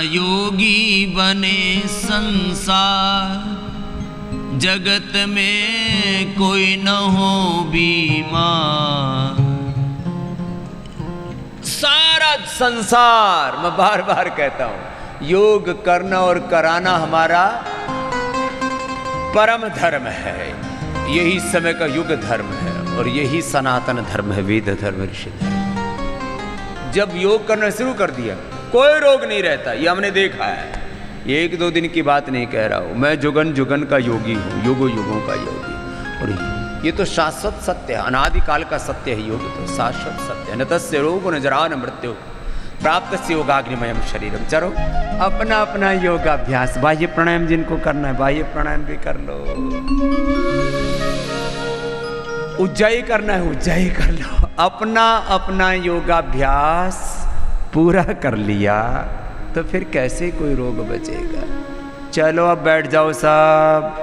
योगी बने संसार, जगत में कोई न हो बीमार। सारा संसार, मैं बार बार कहता हूं, योग करना और कराना हमारा परम धर्म है। यही समय का युग धर्म है और यही सनातन धर्म है, वेद धर्म, ऋषि धर्म। जब योग करना शुरू कर दिया कोई रोग नहीं रहता, ये हमने देखा है। ये एक दो दिन की बात नहीं कह रहा हूं, मैं जुगन जुगन का योगी हूं, युगों युगों का योगी। और ये तो शाश्वत सत्य है, अनादिकाल का सत्य है। योग तो शाश्वत सत्य है। न तस्य रोगो न जरा न मृत्यु प्राप्त से योगाग्निमयम शरीरम। चलो अपना अपना योगाभ्यास, बाह्य प्राणायाम जिनको करना है बाह्य प्राणायाम भी कर लो, उज्जाई करना है उज्जाई कर लो। अपना अपना योगाभ्यास पूरा कर लिया तो फिर कैसे कोई रोग बचेगा। चलो अब बैठ जाओ सब,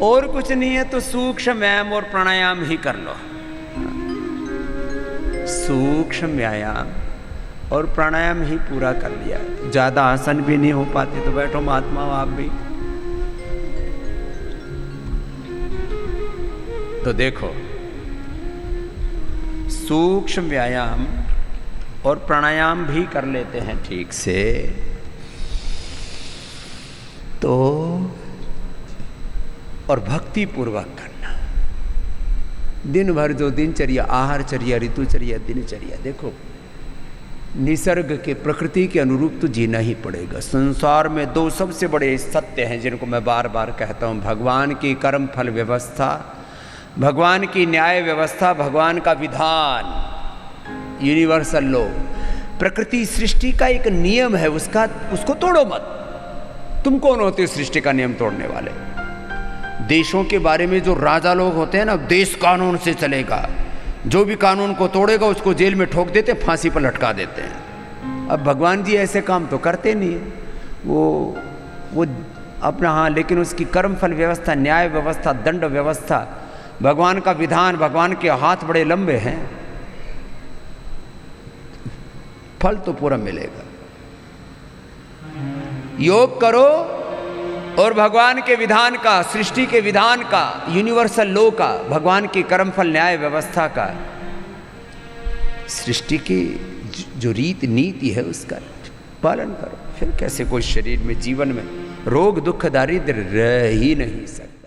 और कुछ नहीं है तो सूक्ष्म व्यायाम और प्राणायाम ही कर लो। सूक्ष्म व्यायाम और प्राणायाम ही पूरा कर लिया। ज्यादा आसन भी नहीं हो पाते तो बैठो महात्मा आप भी। तो देखो, सूक्ष्म व्यायाम और प्राणायाम भी कर लेते हैं ठीक से तो, और भक्ति पूर्वक करना। दिन भर जो दिनचर्या, आहारचर्या, ऋतुचर्या, दिनचर्या, देखो निसर्ग के, प्रकृति के अनुरूप तो जीना ही पड़ेगा। संसार में दो सबसे बड़े सत्य हैं जिनको मैं बार बार कहता हूँ, भगवान की कर्म फल व्यवस्था, भगवान की न्याय व्यवस्था, भगवान का विधान, यूनिवर्सल लॉ। प्रकृति सृष्टि का एक नियम है, उसको तोड़ो मत। तुम कौन होते हो सृष्टि का नियम तोड़ने वाले? देशों के बारे में जो राजा लोग होते हैं ना, देश कानून से चलेगा, जो भी कानून को तोड़ेगा उसको जेल में ठोक देते, फांसी पर लटका देते हैं। अब भगवान जी ऐसे काम तो करते नहीं है, वो अपना, हाँ, लेकिन उसकी कर्म फल व्यवस्था, न्याय व्यवस्था, दंड व्यवस्था, भगवान का विधान, भगवान के हाथ बड़े लंबे हैं, फल तो पूरा मिलेगा। योग करो और भगवान के विधान का, सृष्टि के विधान का, यूनिवर्सल लॉ का, भगवान की कर्मफल न्याय व्यवस्था का, सृष्टि की जो रीति नीति है उसका पालन करो। फिर कैसे कोई शरीर में, जीवन में रोग दुख दारिद्र्य रह ही नहीं सकता।